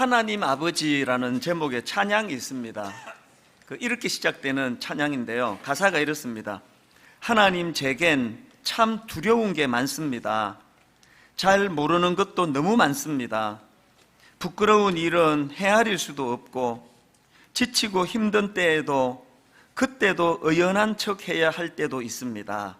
하나님 아버지라는 제목의 찬양이 있습니다. 이렇게 시작되는 찬양인데요, 가사가 이렇습니다. 하나님 제겐 참 두려운 게 많습니다. 잘 모르는 것도 너무 많습니다. 부끄러운 일은 헤아릴 수도 없고, 지치고 힘든 때에도 그때도 의연한 척 해야 할 때도 있습니다.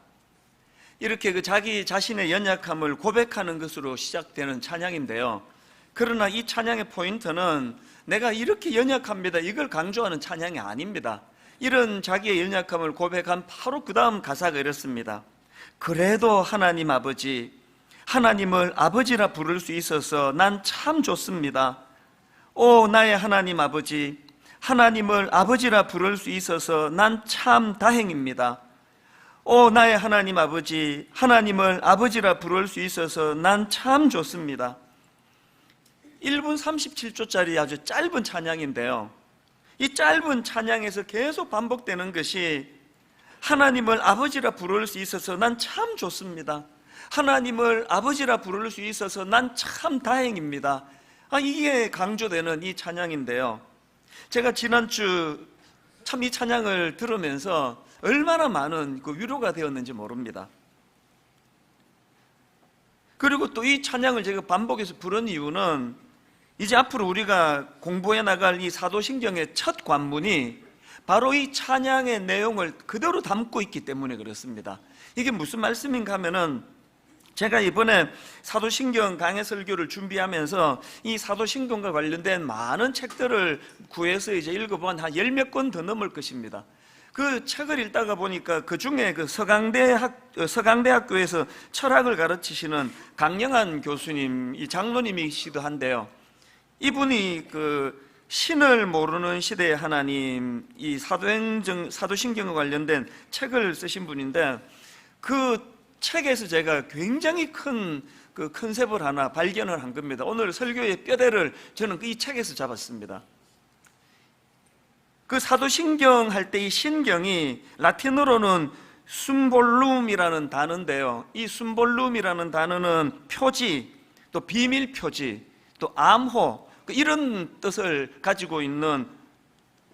이렇게 자기 자신의 연약함을 고백하는 것으로 시작되는 찬양인데요, 그러나 이 찬양의 포인트는 내가 이렇게 연약합니다, 이걸 강조하는 찬양이 아닙니다. 이런 자기의 연약함을 고백한 바로 그 다음 가사가 이렇습니다. 그래도 하나님 아버지, 하나님을 아버지라 부를 수 있어서 난 참 좋습니다. 오 나의 하나님 아버지, 하나님을 아버지라 부를 수 있어서 난 참 다행입니다. 오 나의 하나님 아버지, 하나님을 아버지라 부를 수 있어서 난 참 좋습니다. 1분 37초짜리 아주 짧은 찬양인데요, 이 짧은 찬양에서 계속 반복되는 것이 하나님을 아버지라 부를 수 있어서 난 참 좋습니다. 하나님을 아버지라 부를 수 있어서 난 참 다행입니다. 이게 강조되는 이 찬양인데요, 제가 지난주 참 이 찬양을 들으면서 얼마나 많은 위로가 되었는지 모릅니다. 그리고 또 이 찬양을 제가 반복해서 부른 이유는 이제 앞으로 우리가 공부해 나갈 이 사도신경의 첫 관문이 바로 이 찬양의 내용을 그대로 담고 있기 때문에 그렇습니다. 이게 무슨 말씀인가 하면은, 제가 이번에 사도신경 강해 설교를 준비하면서 이 사도신경과 관련된 많은 책들을 구해서 이제 읽어본 한 10몇 권 더 넘을 것입니다. 그 책을 읽다가 보니까 그 중에 서강대학교에서 철학을 가르치시는 강영한 교수님, 이 장로님이시기도 한데요, 이분이 신을 모르는 시대의 하나님, 이 사도신경과 관련된 책을 쓰신 분인데, 그 책에서 제가 굉장히 큰 컨셉을 하나 발견을 한 겁니다. 오늘 설교의 뼈대를 저는 이 책에서 잡았습니다. 그 사도신경 할 때 이 신경이 라틴어로는 숨볼룸이라는 단어인데요, 이 숨볼룸이라는 단어는 표지, 또 비밀 표지, 또 암호, 이런 뜻을 가지고 있는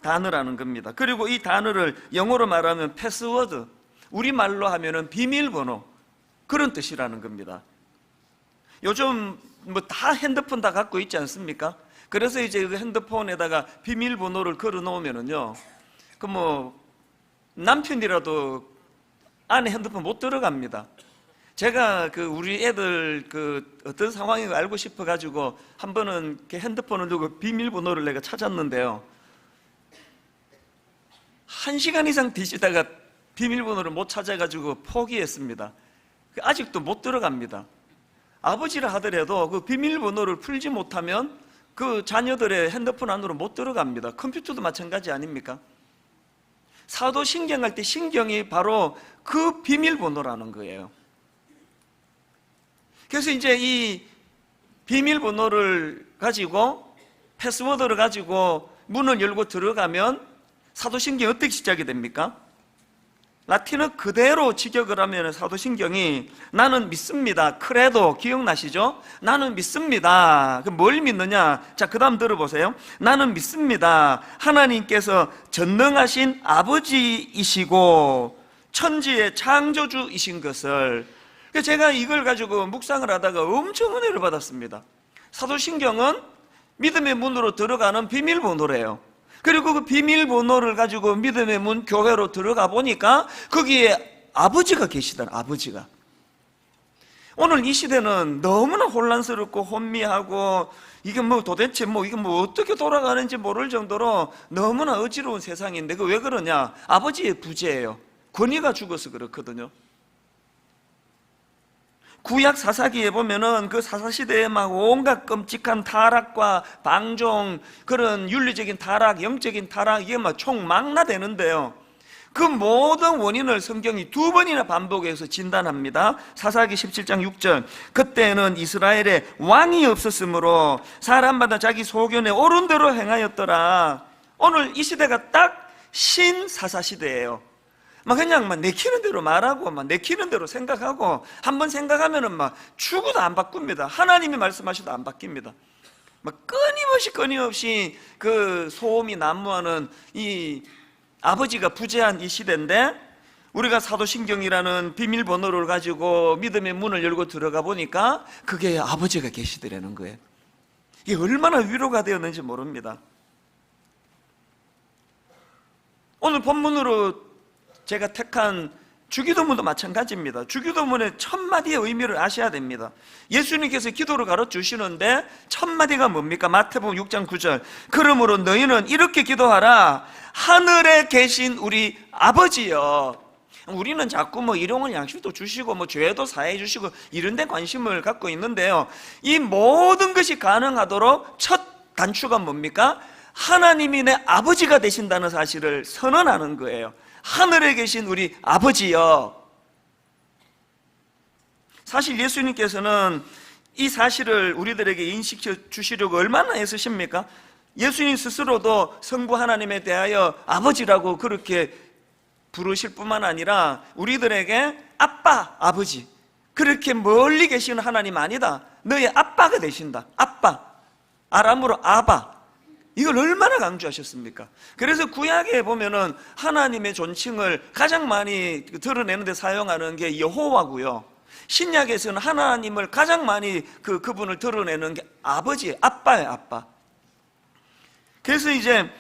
단어라는 겁니다. 그리고 이 단어를 영어로 말하면 패스워드, 우리말로 하면은 비밀번호, 그런 뜻이라는 겁니다. 요즘 다 핸드폰 다 갖고 있지 않습니까? 그래서 이제 그 핸드폰에다가 비밀번호를 걸어 놓으면은요, 남편이라도 안에 핸드폰 못 들어갑니다. 제가 우리 애들 어떤 상황인가 알고 싶어가지고 한 번은 이렇게 핸드폰을 두고 비밀번호를 내가 찾았는데요, 1시간 이상 뒤지다가 비밀번호를 못 찾아가지고 포기했습니다. 아직도 못 들어갑니다. 아버지라 하더라도 그 비밀번호를 풀지 못하면 그 자녀들의 핸드폰 안으로 못 들어갑니다. 컴퓨터도 마찬가지 아닙니까? 사도신경 할 때 신경이 바로 그 비밀번호라는 거예요. 그래서 이제 이 비밀번호를 가지고, 패스워드를 가지고 문을 열고 들어가면 사도신경이 어떻게 시작이 됩니까? 라틴어 그대로 직역을 하면 사도신경이 나는 믿습니다, 크레도 기억나시죠? 나는 믿습니다. 뭘 믿느냐? 자, 그 다음 들어보세요. 나는 믿습니다, 하나님께서 전능하신 아버지이시고 천지의 창조주이신 것을. 제가 이걸 가지고 묵상을 하다가 엄청 은혜를 받았습니다. 사도신경은 믿음의 문으로 들어가는 비밀번호래요. 그리고 그 비밀번호를 가지고 믿음의 문 교회로 들어가 보니까 거기에 아버지가 계시더라, 아버지가. 오늘 이 시대는 너무나 혼란스럽고 혼미하고 이게 도대체 이게 어떻게 돌아가는지 모를 정도로 너무나 어지러운 세상인데, 왜 그러냐? 아버지의 부재예요. 권위가 죽어서 그렇거든요. 구약 사사기에 보면은 그 사사시대에 막 온갖 끔찍한 타락과 방종, 그런 윤리적인 타락, 영적인 타락, 이게 막 총망라되는데요, 그 모든 원인을 성경이 2번이나 반복해서 진단합니다. 사사기 17장 6절, 그때는 이스라엘에 왕이 없었으므로 사람마다 자기 소견에 옳은 대로 행하였더라. 오늘 이 시대가 딱 신사사시대예요. 그냥 내키는 대로 말하고 내키는 대로 생각하고, 한번 생각하면은 죽어도 안 바꿉니다. 하나님이 말씀하셔도 안 바뀝니다. 막 끊임없이 그 소음이 난무하는 이 아버지가 부재한 이 시대인데, 우리가 사도신경이라는 비밀번호를 가지고 믿음의 문을 열고 들어가 보니까 그게 아버지가 계시더라는 거예요. 이게 얼마나 위로가 되었는지 모릅니다. 오늘 본문으로 제가 택한 주기도문도 마찬가지입니다. 주기도문의 첫 마디의 의미를 아셔야 됩니다. 예수님께서 기도를 가르치시는데 첫 마디가 뭡니까? 마태복음 6장 9절. 그러므로 너희는 이렇게 기도하라. 하늘에 계신 우리 아버지여. 우리는 자꾸 일용할 양식도 주시고 죄도 사해 주시고 이런 데 관심을 갖고 있는데요, 이 모든 것이 가능하도록 첫 단추가 뭡니까? 하나님이 내 아버지가 되신다는 사실을 선언하는 거예요. 하늘에 계신 우리 아버지여. 사실 예수님께서는 이 사실을 우리들에게 인식해 주시려고 얼마나 애쓰십니까? 예수님 스스로도 성부 하나님에 대하여 아버지라고 그렇게 부르실 뿐만 아니라 우리들에게 아빠, 아버지, 그렇게 멀리 계시는 하나님 아니다, 너의 아빠가 되신다. 아빠, 아람으로 아바, 이걸 얼마나 강조하셨습니까? 그래서 구약에 보면은 하나님의 존칭을 가장 많이 드러내는 데 사용하는 게 여호와고요, 신약에서는 하나님을 가장 많이 그분을 드러내는 게 아버지, 아빠예요, 아빠. 그래서 이제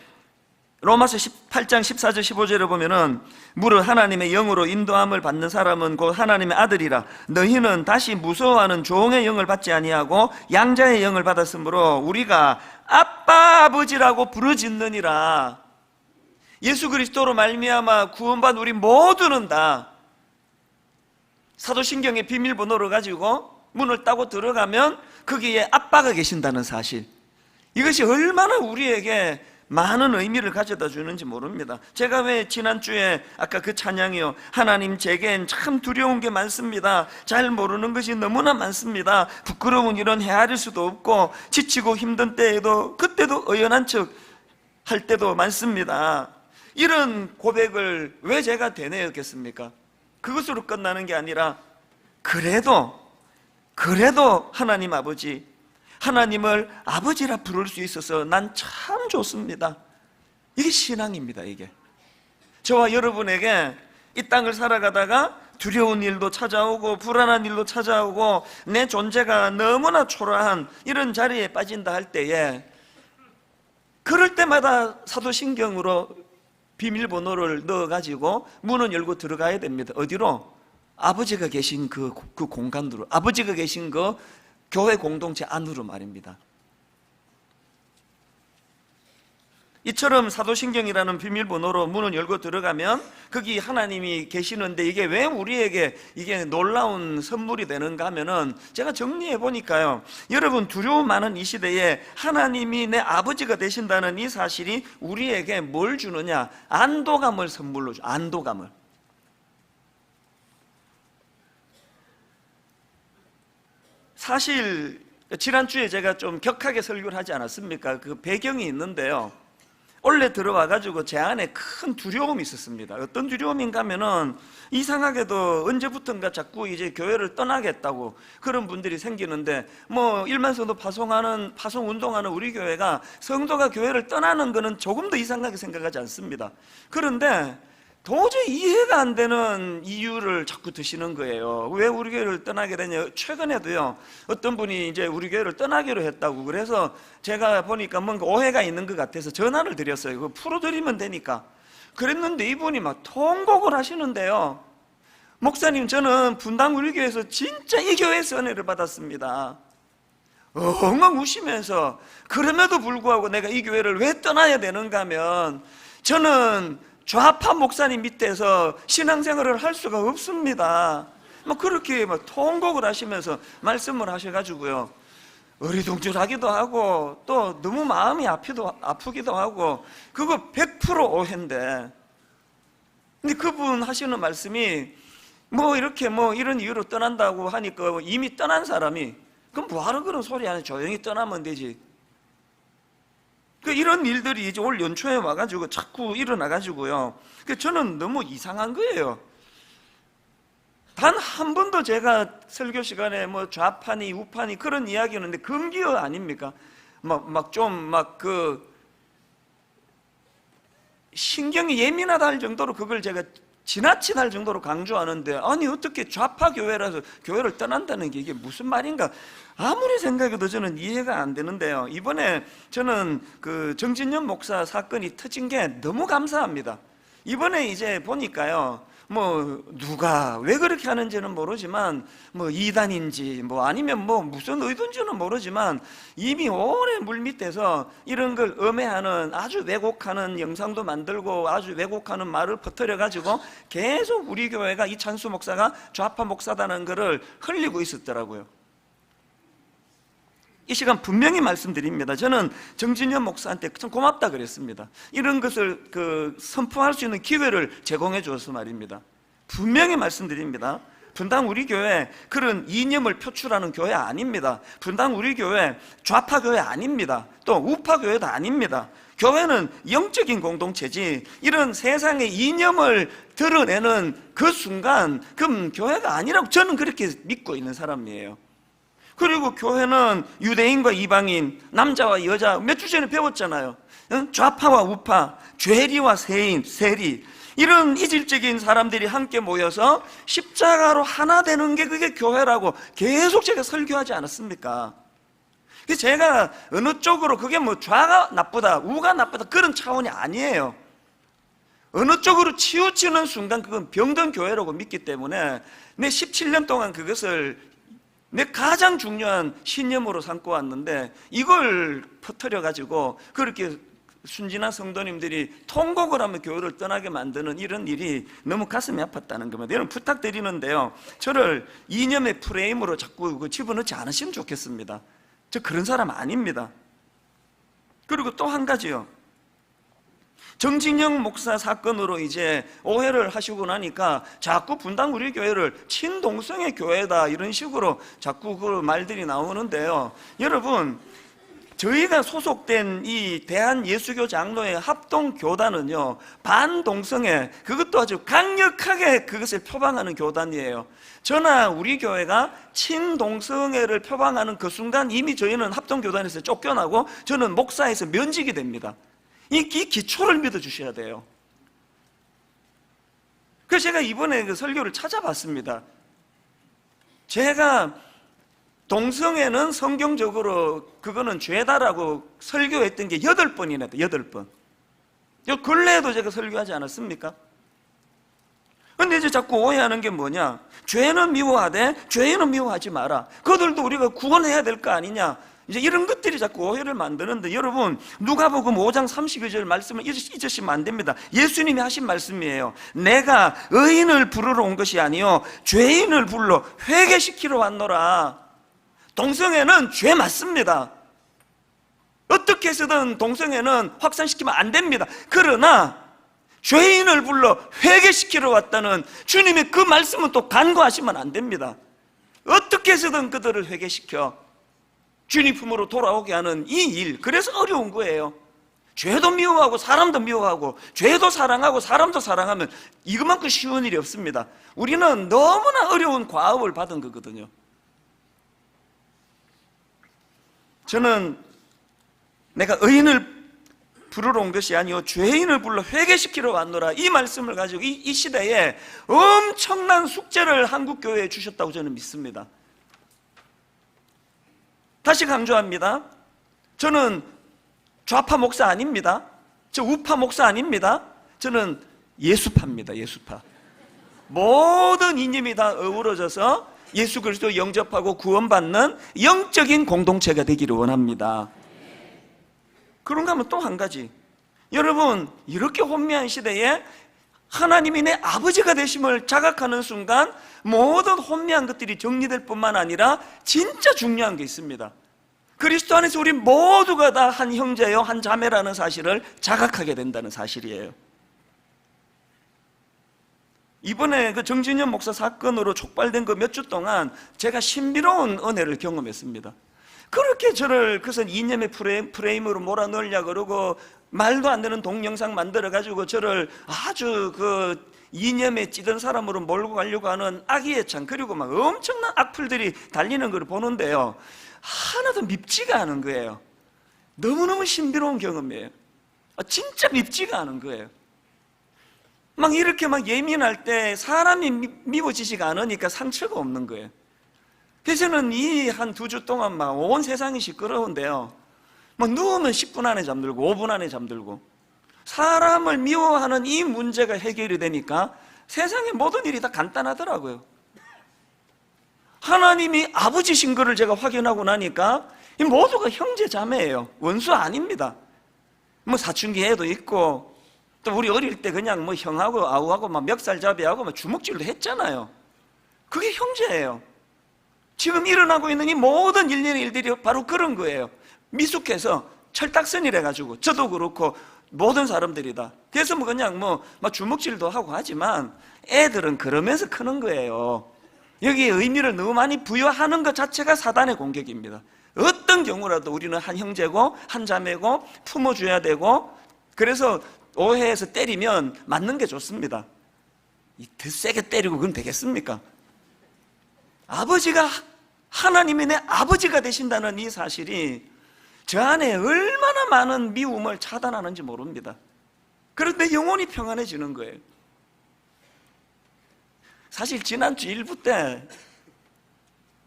로마서 18장 14절 15절에 보면은 무릇 하나님의 영으로 인도함을 받는 사람은 곧 하나님의 아들이라. 너희는 다시 무서워하는 종의 영을 받지 아니하고 양자의 영을 받았으므로 우리가 아빠 아버지라고 부르짖느니라. 예수 그리스도로 말미암아 구원받은 우리 모두는 다 사도신경의 비밀번호를 가지고 문을 따고 들어가면 거기에 아빠가 계신다는 사실, 이것이 얼마나 우리에게 많은 의미를 가져다 주는지 모릅니다. 제가 왜 지난주에 아까 그 찬양이요, 하나님 제겐 참 두려운 게 많습니다, 잘 모르는 것이 너무나 많습니다, 부끄러운 일은 헤아릴 수도 없고 지치고 힘든 때에도 그때도 의연한 척 할 때도 많습니다. 이런 고백을 왜 제가 되뇌었겠습니까? 그것으로 끝나는 게 아니라 그래도 하나님 아버지, 하나님을 아버지라 부를 수 있어서 난 참 좋습니다. 이게 신앙입니다. 이게 저와 여러분에게 이 땅을 살아가다가 두려운 일도 찾아오고 불안한 일도 찾아오고 내 존재가 너무나 초라한 이런 자리에 빠진다 할 때에, 그럴 때마다 사도신경으로 비밀번호를 넣어가지고 문을 열고 들어가야 됩니다. 어디로? 아버지가 계신 그 공간으로, 아버지가 계신 그 교회 공동체 안으로 말입니다. 이처럼 사도신경이라는 비밀번호로 문을 열고 들어가면 거기 하나님이 계시는데, 이게 왜 우리에게 이게 놀라운 선물이 되는가 하면은, 제가 정리해 보니까요, 여러분 두려움 많은 이 시대에 하나님이 내 아버지가 되신다는 이 사실이 우리에게 뭘 주느냐? 안도감을 선물로 줘. 안도감을. 사실 지난주에 제가 좀 격하게 설교를 하지 않았습니까? 그 배경이 있는데요, 원래 들어와가지고 제 안에 큰 두려움이 있었습니다. 어떤 두려움인가 하면은, 이상하게도 언제부턴가 자꾸 이제 교회를 떠나겠다고 그런 분들이 생기는데, 일만성도 파송 운동하는 우리 교회가 성도가 교회를 떠나는 거는 조금 더 이상하게 생각하지 않습니다. 그런데 도저히 이해가 안 되는 이유를 자꾸 드시는 거예요. 왜 우리 교회를 떠나게 되냐? 최근에도요, 어떤 분이 이제 우리 교회를 떠나기로 했다고, 그래서 제가 보니까 뭔가 오해가 있는 것 같아서 전화를 드렸어요. 그거 풀어드리면 되니까. 그랬는데 이분이 막 통곡을 하시는데요, 목사님, 저는 분당 우리 교회에서 진짜 이 교회에서 은혜를 받았습니다. 엉엉 우시면서, 그럼에도 불구하고 내가 이 교회를 왜 떠나야 되는가 하면, 저는 좌파 목사님 밑에서 신앙생활을 할 수가 없습니다. 그렇게 통곡을 하시면서 말씀을 하셔가지고요, 어리둥절하기도 하고 또 너무 마음이 아프기도 하고, 그거 100% 오해인데, 근데 그분 하시는 말씀이 이렇게 이런 이유로 떠난다고 하니까, 이미 떠난 사람이 그럼 뭐하러 그런 소리 하냐, 조용히 떠나면 되지. 이런 일들이 이제 올 연초에 와가지고 자꾸 일어나가지고요, 저는 너무 이상한 거예요. 단 한 번도 제가 설교 시간에 좌파니 우파니 그런 이야기였는데 금기어 아닙니까? 신경이 예민하다 할 정도로 그걸 제가 지나치다 할 정도로 강조하는데, 아니 어떻게 좌파 교회라서 교회를 떠난다는 게 이게 무슨 말인가 아무리 생각해도 저는 이해가 안 되는데요. 이번에 저는 그 정진영 목사 사건이 터진 게 너무 감사합니다. 이번에 이제 보니까요, 누가 왜 그렇게 하는지는 모르지만, 이단인지, 아니면 무슨 의도인지는 모르지만, 이미 오래 물밑에서 이런 걸 음해하는, 아주 왜곡하는 영상도 만들고, 아주 왜곡하는 말을 퍼뜨려가지고, 계속 우리 교회가 이찬수 목사가 좌파 목사다는 것을 흘리고 있었더라고요. 이 시간 분명히 말씀드립니다. 저는 정진현 목사한테 참 고맙다 그랬습니다. 이런 것을 선포할 수 있는 기회를 제공해 주어서 말입니다. 분명히 말씀드립니다. 분당 우리 교회 그런 이념을 표출하는 교회 아닙니다. 분당 우리 교회 좌파 교회 아닙니다. 또 우파 교회도 아닙니다. 교회는 영적인 공동체지, 이런 세상의 이념을 드러내는 그 순간 그럼 교회가 아니라고 저는 그렇게 믿고 있는 사람이에요. 그리고 교회는 유대인과 이방인, 남자와 여자, 몇 주 전에 배웠잖아요. 좌파와 우파, 죄리와 세리, 이런 이질적인 사람들이 함께 모여서 십자가로 하나 되는 게 그게 교회라고 계속 제가 설교하지 않았습니까? 제가 어느 쪽으로 그게 좌가 나쁘다, 우가 나쁘다 그런 차원이 아니에요. 어느 쪽으로 치우치는 순간 그건 병든 교회라고 믿기 때문에 내 17년 동안 그것을 내 가장 중요한 신념으로 삼고 왔는데, 이걸 퍼뜨려가지고 그렇게 순진한 성도님들이 통곡을 하며 교회를 떠나게 만드는 이런 일이 너무 가슴이 아팠다는 겁니다. 여러분 부탁드리는데요, 저를 이념의 프레임으로 자꾸 집어넣지 않으시면 좋겠습니다. 저 그런 사람 아닙니다. 그리고 또 한 가지요, 정진영 목사 사건으로 이제 오해를 하시고 나니까 자꾸 분당 우리 교회를 친동성의 교회다 이런 식으로 자꾸 그 말들이 나오는데요. 여러분, 저희가 소속된 이 대한예수교 장로의 합동교단은요, 반동성애, 그것도 아주 강력하게 그것을 표방하는 교단이에요. 저나 우리 교회가 친동성애를 표방하는 그 순간 이미 저희는 합동교단에서 쫓겨나고 저는 목사에서 면직이 됩니다. 이 기초를 믿어주셔야 돼요. 그래서 제가 이번에 그 설교를 찾아봤습니다. 제가 동성애는 성경적으로 그거는 죄다라고 설교했던 게 8번이나 돼요. 8번. 요 근래에도 제가 설교하지 않았습니까? 근데 이제 자꾸 오해하는 게 뭐냐, 죄는 미워하되 죄인은 미워하지 마라, 그들도 우리가 구원해야 될 거 아니냐, 이제 이런 것들이 자꾸 오해를 만드는데, 여러분 누가복음 5장 32절 말씀을 잊으시면 안 됩니다. 예수님이 하신 말씀이에요. 내가 의인을 부르러 온 것이 아니요 죄인을 불러 회개시키러 왔노라. 동성애는 죄 맞습니다. 어떻게 해서든 동성애는 확산시키면 안 됩니다. 그러나 죄인을 불러 회개시키러 왔다는 주님의 그 말씀은 또 간과하시면 안 됩니다. 어떻게 해서든 그들을 회개시켜 주님 품으로 돌아오게 하는 이 일, 그래서 어려운 거예요. 죄도 미워하고 사람도 미워하고 죄도 사랑하고 사람도 사랑하면 이것만큼 쉬운 일이 없습니다. 우리는 너무나 어려운 과업을 받은 거거든요. 저는 내가 의인을 부르러 온 것이 아니요 죄인을 불러 회개시키러 왔노라, 이 말씀을 가지고 이 시대에 엄청난 숙제를 한국교회에 주셨다고 저는 믿습니다. 다시 강조합니다. 저는 좌파 목사 아닙니다. 저 우파 목사 아닙니다. 저는 예수파입니다. 예수파. 모든 이념이 다 어우러져서 예수 그리스도 영접하고 구원받는 영적인 공동체가 되기를 원합니다. 그런가 하면 또 한 가지, 여러분 이렇게 혼미한 시대에 하나님이 내 아버지가 되심을 자각하는 순간 모든 혼미한 것들이 정리될 뿐만 아니라 진짜 중요한 게 있습니다. 그리스도 안에서 우리 모두가 다 한 형제요 한 자매라는 사실을 자각하게 된다는 사실이에요. 이번에 그 정진현 목사 사건으로 촉발된 그 몇 주 동안 제가 신비로운 은혜를 경험했습니다. 그렇게 저를 그것은 이념의 프레임으로 몰아넣으려 그러고 말도 안 되는 동영상 만들어가지고 저를 아주 그 이념에 찌든 사람으로 몰고 가려고 하는 악의의 창, 그리고 막 엄청난 악플들이 달리는 걸 보는데요, 하나도 밉지가 않은 거예요. 너무너무 신비로운 경험이에요. 진짜 밉지가 않은 거예요. 막 이렇게 막 예민할 때 사람이 미워지지가 않으니까 상처가 없는 거예요. 그래서 저는 이 한 2주 동안 막 온 세상이 시끄러운데요, 막 누우면 10분 안에 잠들고 5분 안에 잠들고, 사람을 미워하는 이 문제가 해결이 되니까 세상의 모든 일이 다 간단하더라고요. 하나님이 아버지신 것을 제가 확인하고 나니까 이 모두가 형제 자매예요. 원수 아닙니다. 뭐 사춘기 애도 있고, 또 우리 어릴 때 그냥 뭐 형하고 아우하고 막 멱살잡이하고 막 주먹질도 했잖아요. 그게 형제예요. 지금 일어나고 있는 이 모든 일련의 일들이 바로 그런 거예요. 미숙해서 철딱선이라 가지고 저도 그렇고 모든 사람들이 다. 그래서 뭐 그냥 뭐 막 주먹질도 하고 하지만 애들은 그러면서 크는 거예요. 여기에 의미를 너무 많이 부여하는 것 자체가 사단의 공격입니다. 어떤 경우라도 우리는 한 형제고 한 자매고 품어줘야 되고, 그래서 오해해서 때리면 맞는 게 좋습니다. 더 세게 때리고 그건 되겠습니까? 아버지가, 하나님이 내 아버지가 되신다는 이 사실이 저 안에 얼마나 많은 미움을 차단하는지 모릅니다. 그런데 영혼이 평안해지는 거예요. 사실 지난주 1부 때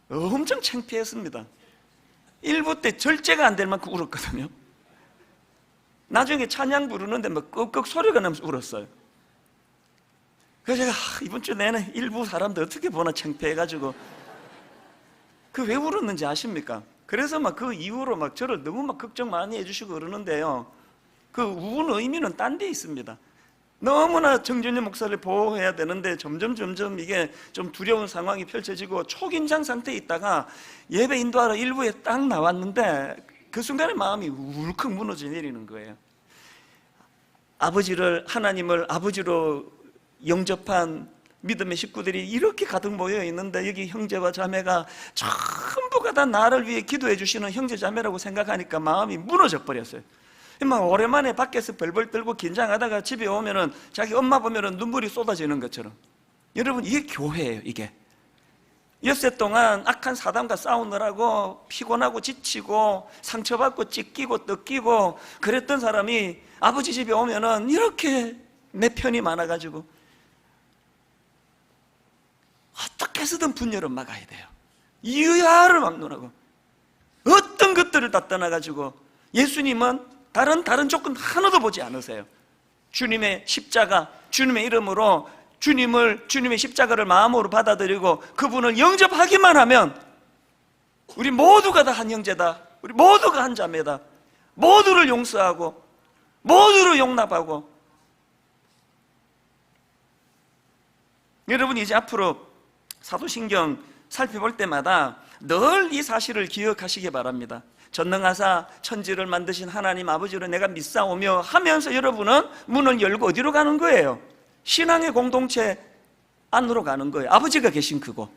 엄청 창피했습니다. 1부 때 절제가 안 될 만큼 울었거든요. 나중에 찬양 부르는데 막 꺽꺽 소리가 나면서 울었어요. 그래서 제가 이번 주 내내 1부 사람들 어떻게 보나 창피해가지고, 그 왜 울었는지 아십니까? 그래서 막 그 이후로 막 저를 너무 막 걱정 많이 해주시고 그러는데요, 그 운 의미는 딴 데 있습니다. 너무나 정준일 목사를 보호해야 되는데 점점 이게 좀 두려운 상황이 펼쳐지고 초긴장 상태에 있다가 예배 인도하러 일부에 딱 나왔는데 그 순간에 마음이 울컥 무너져 내리는 거예요. 아버지를, 하나님을 아버지로 영접한 믿음의 식구들이 이렇게 가득 모여 있는데, 여기 형제와 자매가 전부가 다 나를 위해 기도해 주시는 형제 자매라고 생각하니까 마음이 무너져 버렸어요. 막 오랜만에 밖에서 벌벌 떨고 긴장하다가 집에 오면은 자기 엄마 보면은 눈물이 쏟아지는 것처럼. 여러분, 이게 교회예요. 이게 엿새 동안 악한 사단과 싸우느라고 피곤하고 지치고 상처받고 찢기고 뜯기고 그랬던 사람이 아버지 집에 오면은 이렇게 내 편이 많아가지고 어떻게 해서든 분열을 막아야 돼요. 이유야를 막론하고 어떤 것들을 다 떠나가지고, 예수님은 다른 조건 하나도 보지 않으세요. 주님의 십자가, 주님의 이름으로 주님의 십자가를 마음으로 받아들이고 그분을 영접하기만 하면 우리 모두가 다 한 형제다, 우리 모두가 한 자매다, 모두를 용서하고 모두를 용납하고. 여러분, 이제 앞으로 사도신경 살펴볼 때마다 늘 이 사실을 기억하시기 바랍니다. 전능하사 천지를 만드신 하나님 아버지로 내가 믿사오며 하면서 여러분은 문을 열고 어디로 가는 거예요? 신앙의 공동체 안으로 가는 거예요. 아버지가 계신 그곳.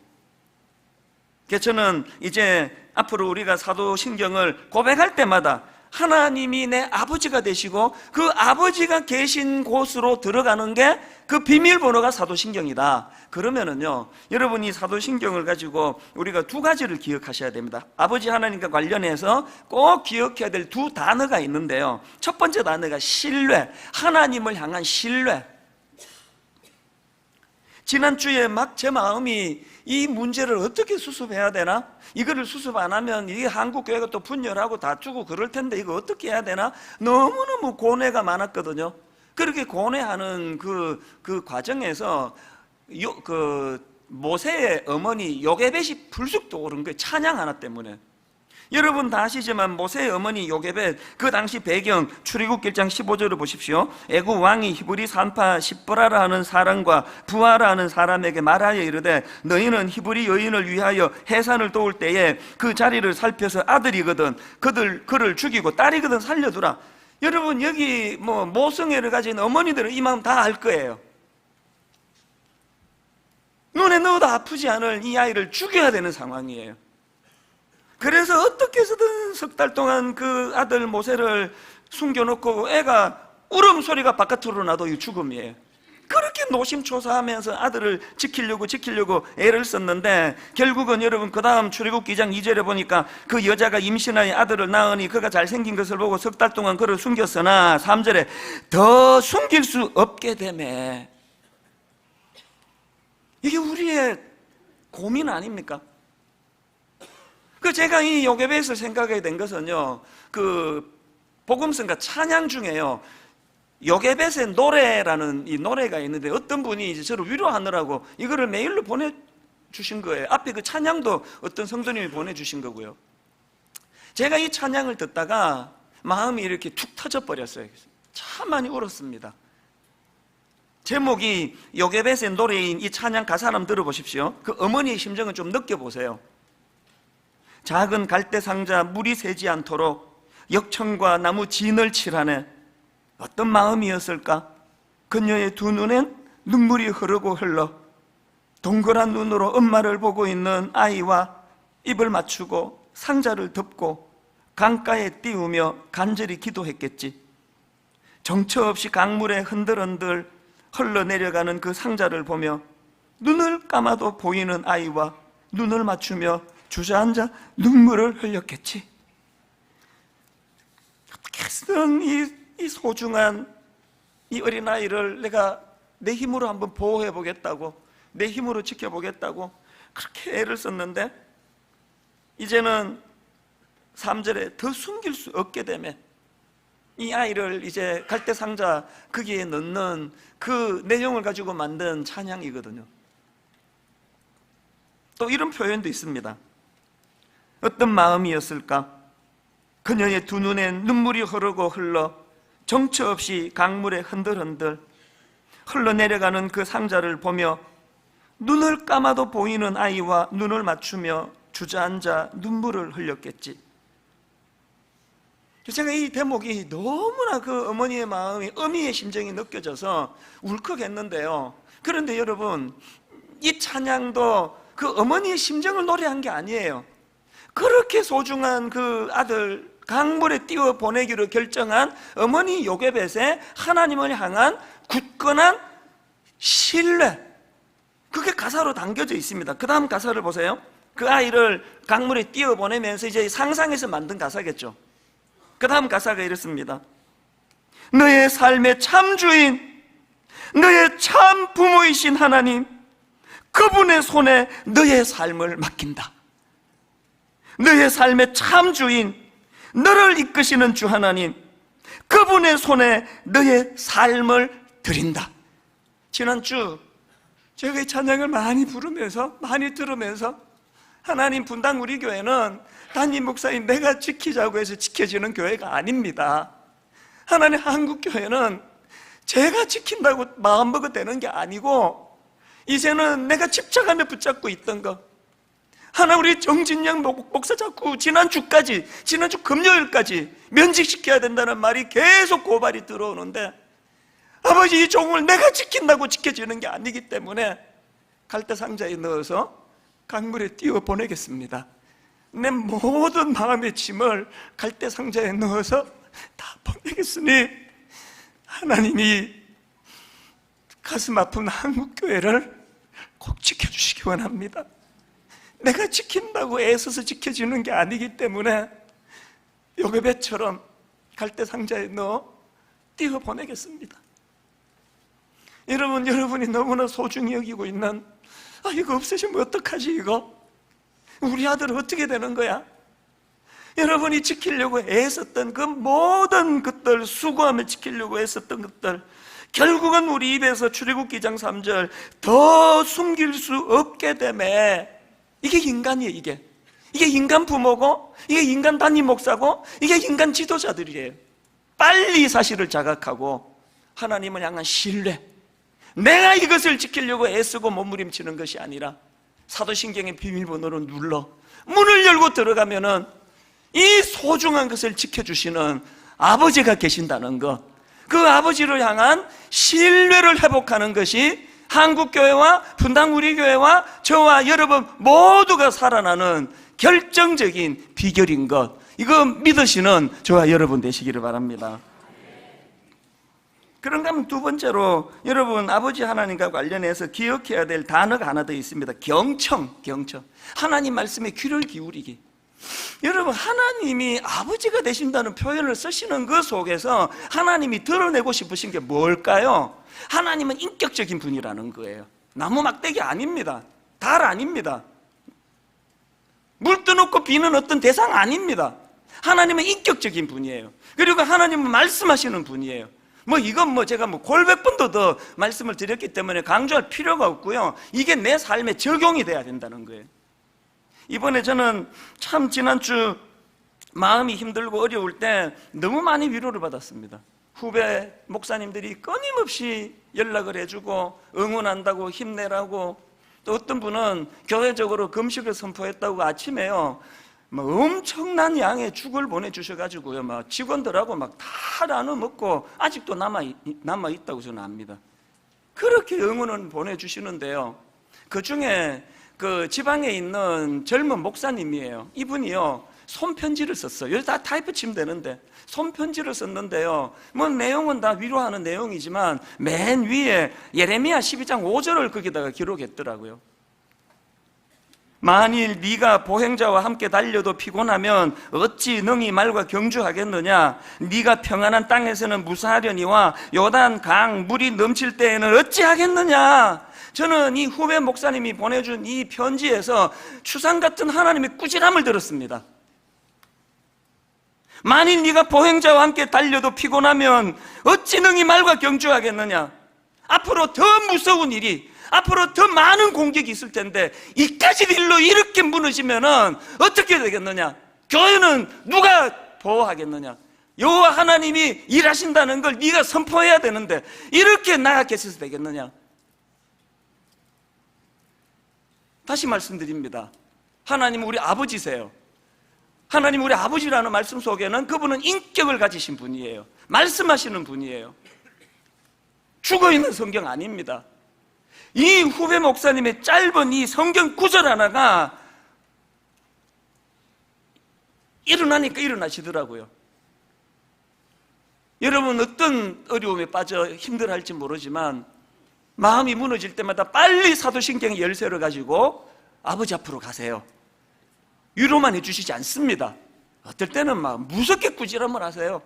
그래서 저는 이제 앞으로 우리가 사도신경을 고백할 때마다 하나님이 내 아버지가 되시고 그 아버지가 계신 곳으로 들어가는 게 그 비밀번호가 사도신경이다. 그러면은요, 여러분이 사도신경을 가지고 우리가 2가지를 기억하셔야 됩니다. 아버지 하나님과 관련해서 꼭 기억해야 될 2 단어가 있는데요, 첫 번째 단어가 신뢰, 하나님을 향한 신뢰. 지난주에 막 제 마음이 이 문제를 어떻게 수습해야 되나? 이거를 수습 안 하면 이게 한국교회가 또 분열하고 다투고 그럴 텐데 이거 어떻게 해야 되나? 너무너무 고뇌가 많았거든요. 그렇게 고뇌하는 그 과정에서 모세의 어머니 요게벳이 불쑥 떠오른 거예요. 찬양 하나 때문에. 여러분 다 아시지만 모세의 어머니 요게벳, 그 당시 배경 출애굽 1장 15절을 보십시오. 애굽 왕이 히브리 산파 십보라라 하는 사람과 부하라 하는 사람에게 말하여 이르되 너희는 히브리 여인을 위하여 해산을 도울 때에 그 자리를 살펴서 아들이거든 그를 죽이고 딸이거든 살려두라. 여러분, 여기 모성애를 가진 어머니들은 이 마음 다 알 거예요. 눈에 넣어도 아프지 않을 이 아이를 죽여야 되는 상황이에요. 그래서 어떻게 해서든 3달 동안 그 아들 모세를 숨겨놓고 애가 울음소리가 바깥으로 나도 이 죽음이에요. 그렇게 노심초사하면서 아들을 지키려고 애를 썼는데, 결국은 여러분 그 다음 출애굽기 2장 2절에 보니까 그 여자가 임신하여 아들을 낳으니 그가 잘생긴 것을 보고 석 달 동안 그를 숨겼으나 3절에 더 숨길 수 없게 되매. 이게 우리의 고민 아닙니까? 제가 이 요괴벳을 생각하게 된 것은요, 복음성과 찬양 중에요, 요괴벳의 노래라는 이 노래가 있는데, 어떤 분이 이제 저를 위로하느라고 이거를 메일로 보내주신 거예요. 앞에 그 찬양도 어떤 성도님이 보내주신 거고요. 제가 이 찬양을 듣다가 마음이 이렇게 툭 터져버렸어요. 참 많이 울었습니다. 제목이 요괴벳의 노래인 이 찬양 가사 한번 들어보십시오. 그 어머니의 심정을 좀 느껴보세요. 작은 갈대 상자 물이 새지 않도록 역청과 나무 진을 칠하네. 어떤 마음이었을까? 그녀의 두 눈엔 눈물이 흐르고 흘러 동그란 눈으로 엄마를 보고 있는 아이와 입을 맞추고 상자를 덮고 강가에 띄우며 간절히 기도했겠지. 정처 없이 강물에 흔들흔들 흘러내려가는 그 상자를 보며 눈을 감아도 보이는 아이와 눈을 맞추며 주저앉아 눈물을 흘렸겠지. 어떻게든 이 소중한 이 어린아이를 내가 내 힘으로 한번 보호해 보겠다고, 내 힘으로 지켜보겠다고 그렇게 애를 썼는데, 이제는 3절에 더 숨길 수 없게 되면 이 아이를 이제 갈대상자 거기에 넣는 그 내용을 가지고 만든 찬양이거든요. 또 이런 표현도 있습니다. 어떤 마음이었을까? 그녀의 두 눈엔 눈물이 흐르고 흘러 정처 없이 강물에 흔들흔들 흘러내려가는 그 상자를 보며 눈을 감아도 보이는 아이와 눈을 맞추며 주저앉아 눈물을 흘렸겠지. 제가 이 대목이 너무나 그 어머니의 마음이, 어미의 심정이 느껴져서 울컥했는데요. 그런데 여러분, 이 찬양도 그 어머니의 심정을 노래한 게 아니에요. 그렇게 소중한 그 아들 강물에 띄워 보내기로 결정한 어머니 요괴벳의 하나님을 향한 굳건한 신뢰, 그게 가사로 담겨져 있습니다. 그 다음 가사를 보세요. 그 아이를 강물에 띄워 보내면서 이제 상상해서 만든 가사겠죠. 그 다음 가사가 이렇습니다. 너의 삶의 참 주인, 너의 참 부모이신 하나님, 그분의 손에 너의 삶을 맡긴다. 너의 삶의 참 주인, 너를 이끄시는 주 하나님, 그분의 손에 너의 삶을 드린다. 지난주 제가 이 찬양을 많이 부르면서, 많이 들으면서, 하나님, 분당 우리 교회는 담임 목사인 내가 지키자고 해서 지켜지는 교회가 아닙니다. 하나님, 한국교회는 제가 지킨다고 마음먹어 되는 게 아니고, 이제는 내가 집착하며 붙잡고 있던 거, 하나 우리 정진영 목사 자꾸 지난주 금요일까지 면직시켜야 된다는 말이 계속 고발이 들어오는데, 아버지, 이 종을 내가 지킨다고 지켜지는 게 아니기 때문에 갈대상자에 넣어서 강물에 띄워 보내겠습니다. 내 모든 마음의 짐을 갈대상자에 넣어서 다 보내겠으니 하나님이 가슴 아픈 한국교회를 꼭 지켜주시기 원합니다. 내가 지킨다고 애써서 지켜지는 게 아니기 때문에 요괴벳처럼 갈대상자에 넣어 띄워 보내겠습니다. 여러분, 여러분이 너무나 소중히 여기고 있는, 이거 없어지면 어떡하지, 이거? 우리 아들은 어떻게 되는 거야? 여러분이 지키려고 애썼던 그 모든 것들, 수고하며 지키려고 애썼던 것들, 결국은 우리 입에서 출애굽기 2장 3절 더 숨길 수 없게 되매. 이게 인간이에요. 이게 인간 부모고, 이게 인간 담임 목사고, 이게 인간 지도자들이에요. 빨리 사실을 자각하고 하나님을 향한 신뢰, 내가 이것을 지키려고 애쓰고 몸부림치는 것이 아니라 사도신경의 비밀번호를 눌러 문을 열고 들어가면은 이 소중한 것을 지켜주시는 아버지가 계신다는 것, 그 아버지를 향한 신뢰를 회복하는 것이 한국교회와 분당 우리 교회와 저와 여러분 모두가 살아나는 결정적인 비결인 것, 이거 믿으시는 저와 여러분 되시기를 바랍니다. 그런가 하면 두 번째로 여러분 아버지 하나님과 관련해서 기억해야 될 단어가 하나 더 있습니다. 경청. 하나님 말씀에 귀를 기울이기. 여러분, 하나님이 아버지가 되신다는 표현을 쓰시는 그 속에서 하나님이 드러내고 싶으신 게 뭘까요? 하나님은 인격적인 분이라는 거예요. 나무 막대기 아닙니다. 달 아닙니다. 물 떠놓고 비는 어떤 대상 아닙니다. 하나님은 인격적인 분이에요. 그리고 하나님은 말씀하시는 분이에요. 이건 제가 골백 번도 더 말씀을 드렸기 때문에 강조할 필요가 없고요. 이게 내 삶에 적용이 돼야 된다는 거예요. 이번에 저는 참 지난주 마음이 힘들고 어려울 때 너무 많이 위로를 받았습니다. 후배 목사님들이 끊임없이 연락을 해주고 응원한다고 힘내라고, 또 어떤 분은 교회적으로 금식을 선포했다고 아침에요 엄청난 양의 죽을 보내주셔가지고요 직원들하고 다 나눠 먹고 아직도 남아있다고 저는 압니다. 그렇게 응원을 보내주시는데요, 그 중에 그 지방에 있는 젊은 목사님이에요. 이분이요 손편지를 썼어요. 여기 다 타이프 치면 되는데 손편지를 썼는데요, 내용은 다 위로하는 내용이지만 맨 위에 예레미야 12장 5절을 거기다가 기록했더라고요. 만일 네가 보행자와 함께 달려도 피곤하면 어찌 능히 말과 경주하겠느냐? 네가 평안한 땅에서는 무사하려니와 요단 강 물이 넘칠 때에는 어찌하겠느냐? 저는 이 후배 목사님이 보내준 이 편지에서 추상 같은 하나님의 꾸지람을 들었습니다. 만일 네가 보행자와 함께 달려도 피곤하면 어찌 능히 말과 경주하겠느냐? 앞으로 더 무서운 일이, 앞으로 더 많은 공격이 있을 텐데 이까지 일로 이렇게 무너지면은 어떻게 되겠느냐? 교회는 누가 보호하겠느냐? 여호와 하나님이 일하신다는 걸 네가 선포해야 되는데 이렇게 나약해서도 되겠느냐? 다시 말씀드립니다. 하나님은 우리 아버지세요. 하나님 우리 아버지라는 말씀 속에는 그분은 인격을 가지신 분이에요. 말씀하시는 분이에요. 죽어있는 성경 아닙니다. 이 후배 목사님의 짧은 이 성경 구절 하나가 일어나니까 일어나시더라고요. 여러분 어떤 어려움에 빠져 힘들어할지 모르지만 마음이 무너질 때마다 빨리 사도신경의 열쇠를 가지고 아버지 앞으로 가세요. 위로만 해주시지 않습니다. 어떨 때는 무섭게 꾸지람을 하세요.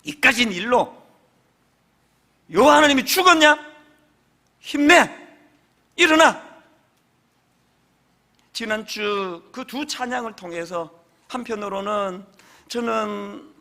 이까진 일로 요 하나님이 죽었냐? 힘내! 일어나! 지난주 그 두 찬양을 통해서 한편으로는 저는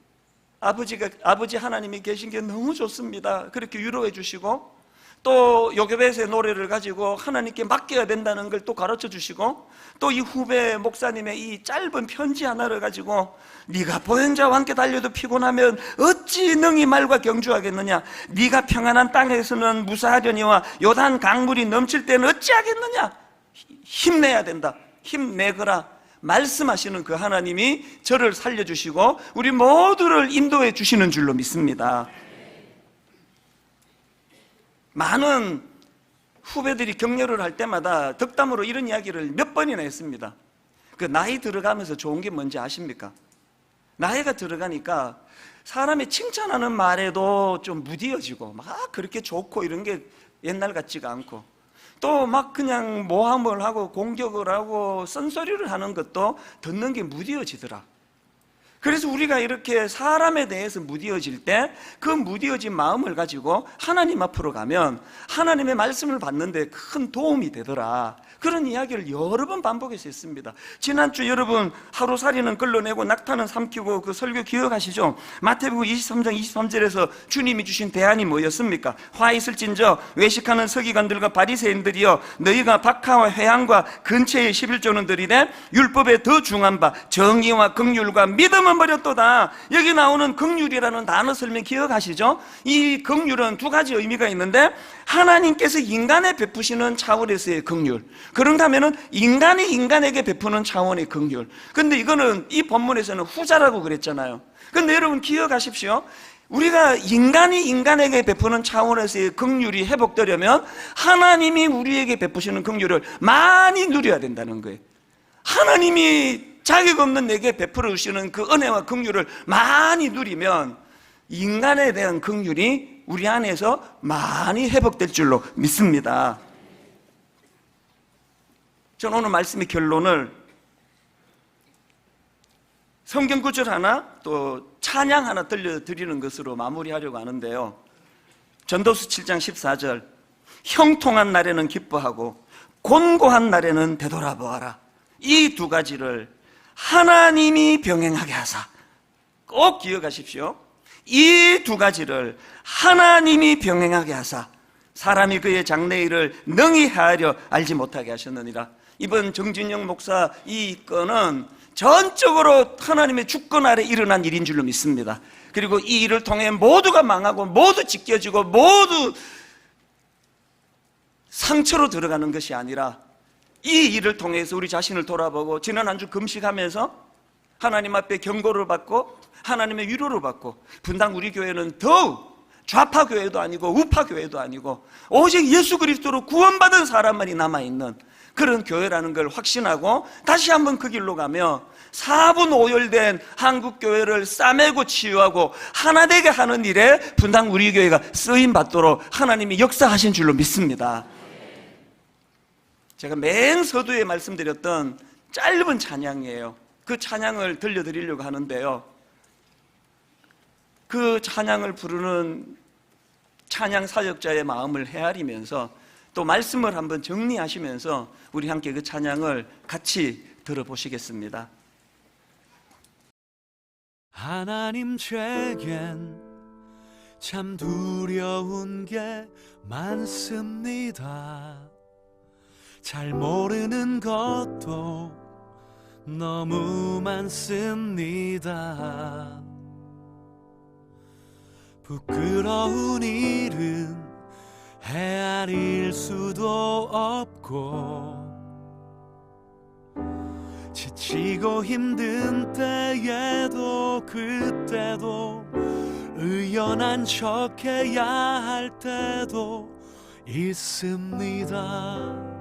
아버지 하나님이 계신 게 너무 좋습니다. 그렇게 위로해 주시고, 또 요괴벳의 노래를 가지고 하나님께 맡겨야 된다는 걸 또 가르쳐 주시고, 또 이 후배 목사님의 이 짧은 편지 하나를 가지고 네가 보행자와 함께 달려도 피곤하면 어찌 능히 말과 경주하겠느냐? 네가 평안한 땅에서는 무사하려니와 요단 강물이 넘칠 때는 어찌하겠느냐? 힘내야 된다. 힘내거라. 말씀하시는 그 하나님이 저를 살려주시고 우리 모두를 인도해 주시는 줄로 믿습니다. 많은 후배들이 격려를 할 때마다 덕담으로 이런 이야기를 몇 번이나 했습니다. 그 나이 들어가면서 좋은 게 뭔지 아십니까? 나이가 들어가니까 사람이 칭찬하는 말에도 좀 무디어지고 막 그렇게 좋고 이런 게 옛날 같지가 않고, 또 막 그냥 모함을 하고 공격을 하고 쓴소리를 하는 것도 듣는 게 무디어지더라. 그래서 우리가 이렇게 사람에 대해서 무디어질 때 그 무디어진 마음을 가지고 하나님 앞으로 가면 하나님의 말씀을 받는 데 큰 도움이 되더라. 그런 이야기를 여러 번 반복해서 했습니다. 지난주 여러분 하루살이는 끌러내고 낙타는 삼키고 그 설교 기억하시죠? 마태복음 23장 23절에서 주님이 주신 대안이 뭐였습니까? 화 있을진저 외식하는 서기관들과 바리새인들이여, 너희가 박하와 회향과 근처의 11조는 들이되 율법에 더 중한 바 정의와 긍휼과 믿음은 버렸도다. 여기 나오는 긍휼이라는 단어 설명 기억하시죠? 이 긍휼은 두 가지 의미가 있는데, 하나님께서 인간에 베푸시는 차원에서의 긍휼, 그런가 하면은 인간이 인간에게 베푸는 차원의 긍휼. 근데 이거는 이 본문에서는 후자라고 그랬잖아요. 근데 여러분 기억하십시오. 우리가 인간이 인간에게 베푸는 차원에서의 긍휼이 회복되려면 하나님이 우리에게 베푸시는 긍휼을 많이 누려야 된다는 거예요. 하나님이 자격 없는 내게 베풀어 주시는 그 은혜와 긍휼을 많이 누리면 인간에 대한 긍휼이 우리 안에서 많이 회복될 줄로 믿습니다. 저는 오늘 말씀의 결론을 성경 구절 하나 또 찬양 하나 들려드리는 것으로 마무리하려고 하는데요. 전도서 7장 14절, 형통한 날에는 기뻐하고 곤고한 날에는 되돌아보아라. 이 두 가지를 하나님이 병행하게 하사. 꼭 기억하십시오. 이 두 가지를 하나님이 병행하게 하사 사람이 그의 장래일을 능히 헤아려 알지 못하게 하셨느니라. 이번 정진영 목사 이 건은 전적으로 하나님의 주권 아래 일어난 일인 줄로 믿습니다. 그리고 이 일을 통해 모두가 망하고 모두 찢겨지고 모두 상처로 들어가는 것이 아니라 이 일을 통해서 우리 자신을 돌아보고 지난 한 주 금식하면서 하나님 앞에 경고를 받고 하나님의 위로를 받고 분당 우리 교회는 더욱 좌파 교회도 아니고 우파 교회도 아니고 오직 예수 그리스도로 구원받은 사람만이 남아있는 그런 교회라는 걸 확신하고 다시 한번 그 길로 가며 4분 오열된 한국교회를 싸매고 치유하고 하나 되게 하는 일에 분당 우리 교회가 쓰임받도록 하나님이 역사하신 줄로 믿습니다. 제가 맨 서두에 말씀드렸던 짧은 찬양이에요. 그 찬양을 들려드리려고 하는데요, 그 찬양을 부르는 찬양 사역자의 마음을 헤아리면서 또 말씀을 한번 정리하시면서 우리 함께 그 찬양을 같이 들어보시겠습니다. 하나님 제겐 참 두려운 게 많습니다. 잘 모르는 것도 너무 많습니다. 부끄러운 일은 헤아릴 수도 없고 지치고 힘든 때에도 그때도 의연한 척해야 할 때도 있습니다.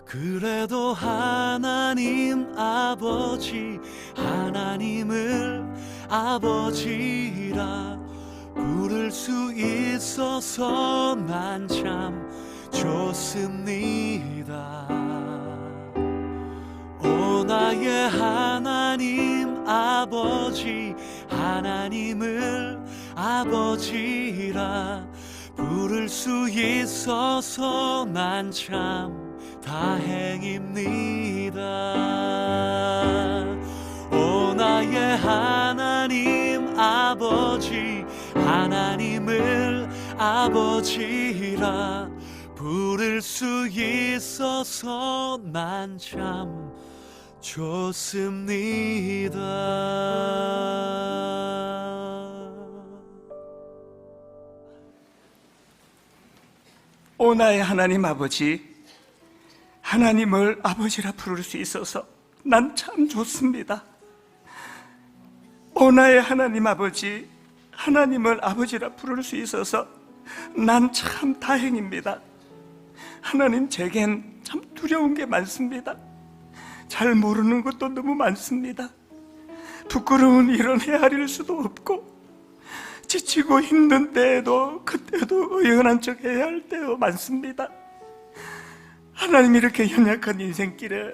그래도 하나님 아버지, 하나님을 아버지라 부를 수 있어서 난 참 좋습니다. 오 나의 하나님 아버지, 하나님을 아버지라 부를 수 있어서 난 참 다행입니다. 오 나의 하나님 아버지, 하나님을 아버지라 부를 수 있어서 난 참 좋습니다. 오 나의 하나님 아버지, 하나님을 아버지라 부를 수 있어서 난 참 좋습니다. 오 나의 하나님 아버지, 하나님을 아버지라 부를 수 있어서 난 참 다행입니다. 하나님 제겐 참 두려운 게 많습니다. 잘 모르는 것도 너무 많습니다. 부끄러운 일은 헤아릴 수도 없고 지치고 힘든 때에도 그때도 의연한 척 해야 할 때도 많습니다. 하나님 이렇게 연약한 인생길에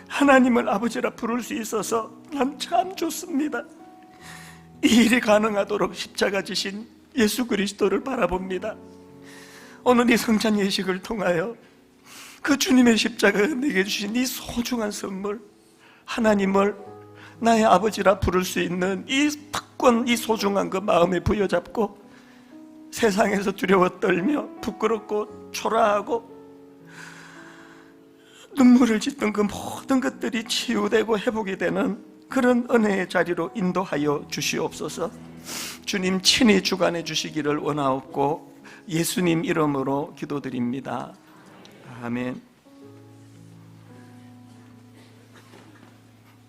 하나님을 아버지라 부를 수 있어서 난 참 좋습니다. 이 일이 가능하도록 십자가 지신 예수 그리스도를 바라봅니다. 오늘 이 성찬 예식을 통하여 그 주님의 십자가가 내게 주신 이 소중한 선물, 하나님을 나의 아버지라 부를 수 있는 이 특권, 이 소중한 그 마음에 부여잡고 세상에서 두려워 떨며 부끄럽고 초라하고 눈물을 짓던 그 모든 것들이 치유되고 회복이 되는 그런 은혜의 자리로 인도하여 주시옵소서. 주님 친히 주관해 주시기를 원하옵고 예수님 이름으로 기도드립니다. 아멘.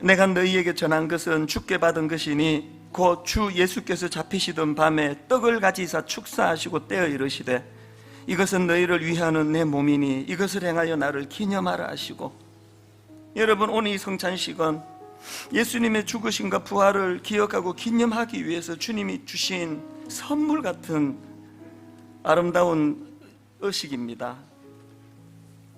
내가 너희에게 전한 것은 주께 받은 것이니 곧 주 예수께서 잡히시던 밤에 떡을 가지사 축사하시고 떼어 이르시되 이것은 너희를 위하는 내 몸이니 이것을 행하여 나를 기념하라 하시고 여러분, 오늘 이 성찬식은 예수님의 죽으심과 부활을 기억하고 기념하기 위해서 주님이 주신 선물 같은 아름다운 의식입니다.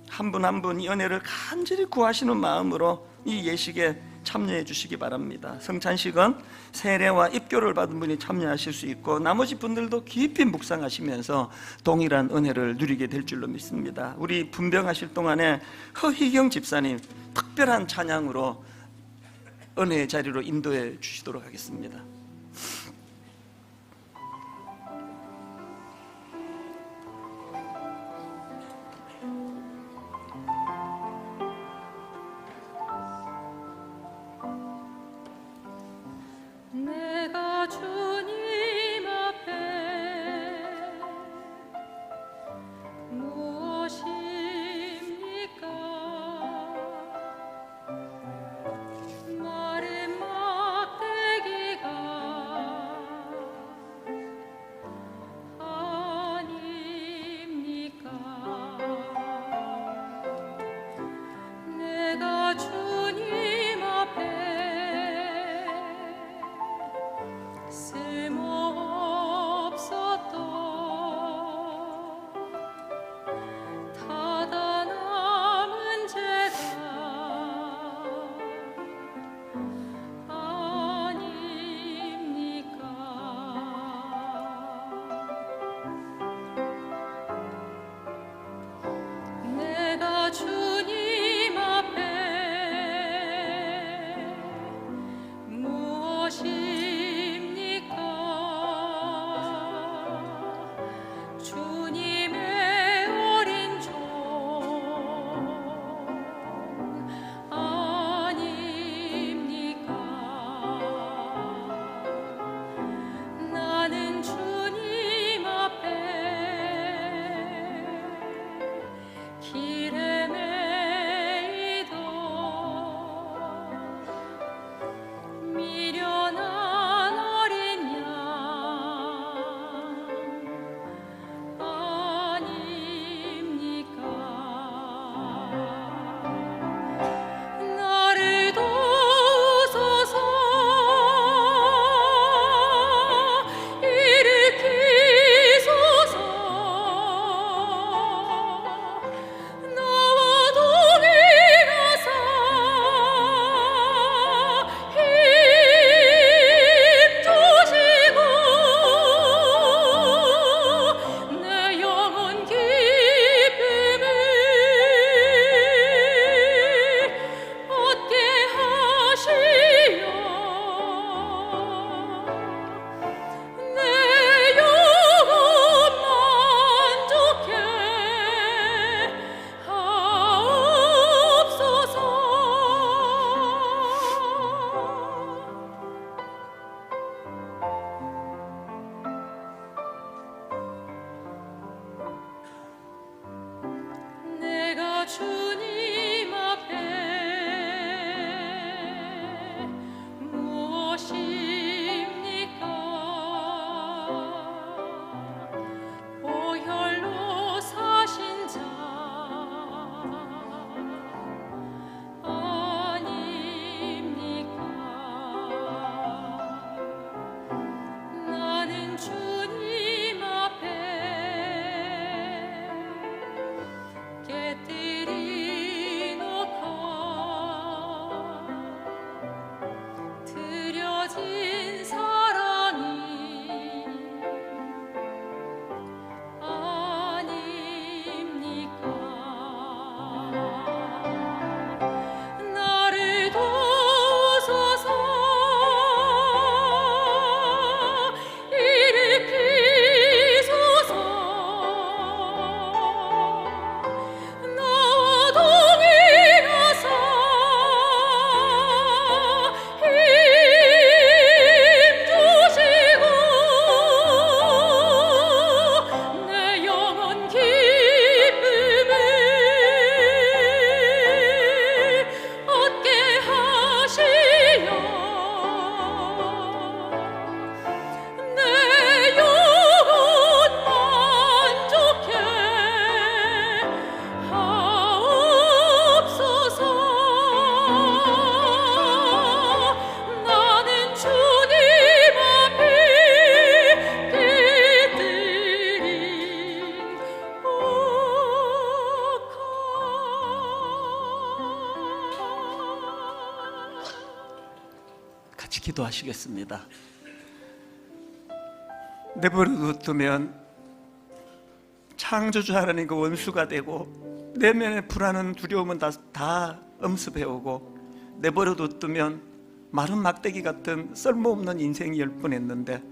한 분 한 분 이 은혜를 간절히 구하시는 마음으로 이 예식에 참여해 주시기 바랍니다. 성찬식은 세례와 입교를 받은 분이 참여하실 수 있고 나머지 분들도 깊이 묵상하시면서 동일한 은혜를 누리게 될 줄로 믿습니다. 우리 분병하실 동안에 허희경 집사님 특별한 찬양으로 은혜의 자리로 인도해 주시도록 하겠습니다. 내가 주님 앞에 무엇입니까? 마른 막대기가 기도하시겠습니다. 내버려 두면 창조주 하나님과 원수가 되고 내면의 불안은 두려움은 다 엄습해오고, 내버려 두면 마른 막대기 같은 쓸모없는 인생이 열 뻔했는데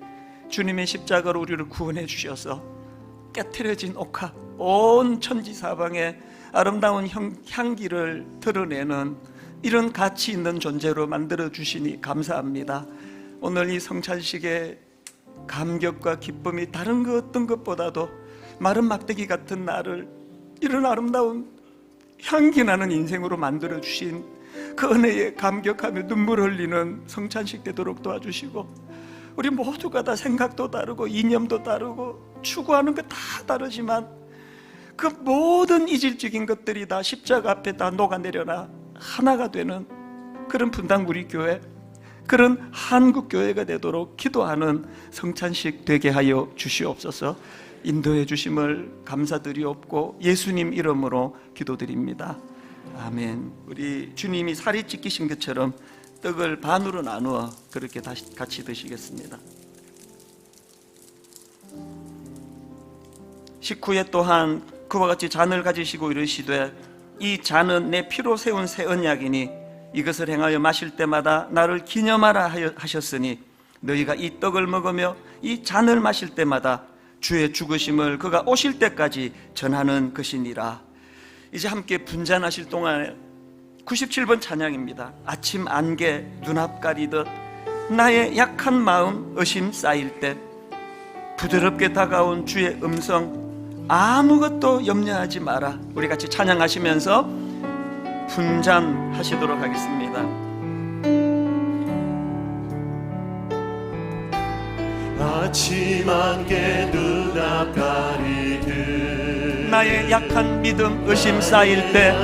주님의 십자가로 우리를 구원해 주셔서 깨트려진 옥화, 온 천지사방에 아름다운 향기를 드러내는 이런 가치 있는 존재로 만들어 주시니 감사합니다. 오늘 이 성찬식의 감격과 기쁨이 다른 그 어떤 것보다도 마른 막대기 같은 나를 이런 아름다운 향기 나는 인생으로 만들어 주신 그 은혜에 감격하며 눈물 흘리는 성찬식 되도록 도와주시고, 우리 모두가 다 생각도 다르고 이념도 다르고 추구하는 거 다 다르지만 그 모든 이질적인 것들이 다 십자가 앞에 다 녹아내려나 하나가 되는 그런 분당 우리 교회, 그런 한국 교회가 되도록 기도하는 성찬식 되게 하여 주시옵소서. 인도해 주심을 감사드리옵고 예수님 이름으로 기도드립니다. 아멘. 우리 주님이 살이 찢기신 것처럼 떡을 반으로 나누어 그렇게 다시 같이 드시겠습니다. 식후에 또한 그와 같이 잔을 가지시고 이르시되, 이 잔은 내 피로 세운 새 언약이니 이것을 행하여 마실 때마다 나를 기념하라 하셨으니, 너희가 이 떡을 먹으며 이 잔을 마실 때마다 주의 죽으심을 그가 오실 때까지 전하는 것이니라. 이제 함께 분잔하실 동안에 97번 찬양입니다. 아침 안개 눈앞 가리듯 나의 약한 마음 의심 쌓일 때 부드럽게 다가온 주의 음성, 아무것도 염려하지 마라. 우리 같이 찬양하시면서 분잔하시도록 하겠습니다. 아침 안개 눈앞 가리듯 나의 약한 믿음 의심 쌓일 때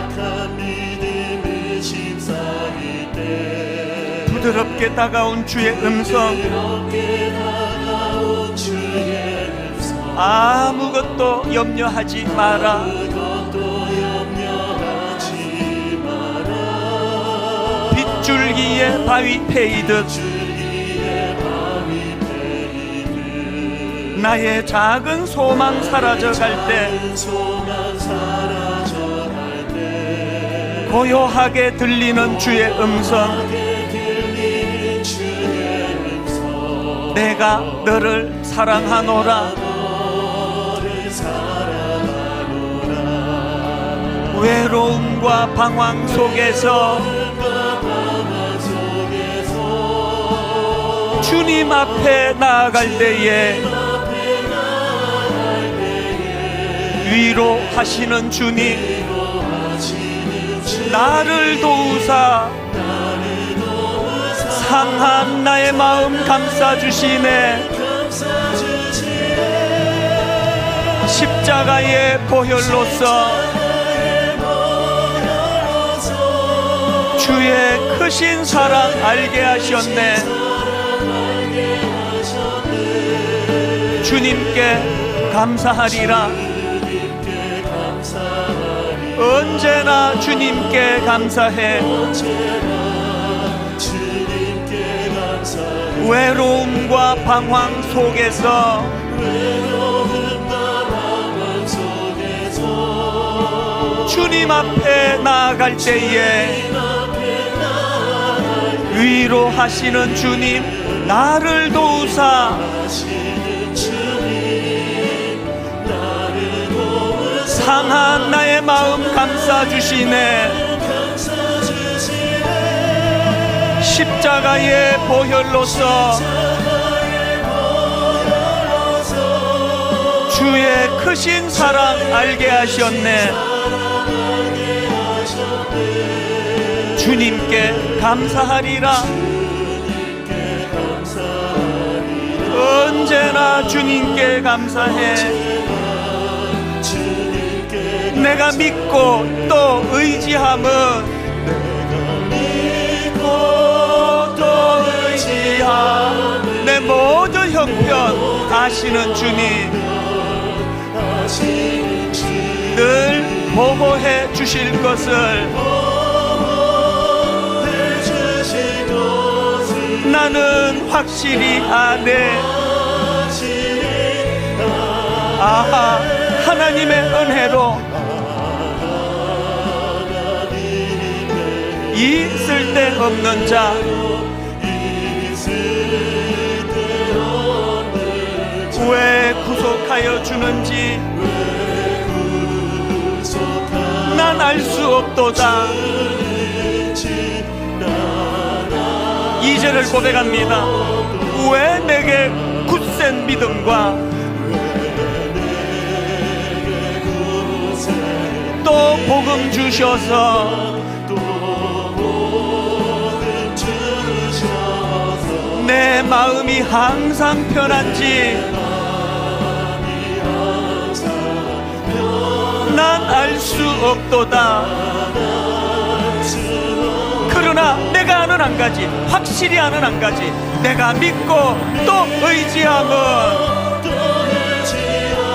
부드럽게 다가온 주의 음성, 아무것도 염려하지 마라. 빗줄기에 바위 패이듯 나의 작은 소망 사라져갈 때 고요하게 들리는 주의 음성, 내가 너를 사랑하노라. 외로움과 방황 속에서 주님 앞에 나아갈 때에 위로하시는 주님, 나를 도우사 상한 나의 마음 감싸주시네. 십자가의 보혈로서 주의 크신 사랑 알게 하셨네. 주님께 감사하리라. 언제나 주님께 감사해. 외로움과 방황 속에서 주님 앞에 나아갈 때에 위로하시는 주님, 나를 도우사 상한 나의 마음 감싸주시네. 십자가의 보혈로서 주의 크신 사랑 알게 하셨네. 주님께 감사하리라. 언제나 주님께 감사해. 내가 믿고 또 의지함은 내 모든 형편 아시는 주님, 늘 보호해 주실 것을 난 나는 확실히 아네. 아하, 하나님의 은혜로 이 쓸데없는 자 왜 구속하여 주는지 난 알 수 없도다. 2절을 고백합니다. 왜 내게 굳센 믿음과 또 복음 주셔서 내 마음이 항상 편한지 난 알 수 없도다. 그러나 내가 아는 한 가지, 확실히 아는 한 가지, 내가 믿고 또 의지함은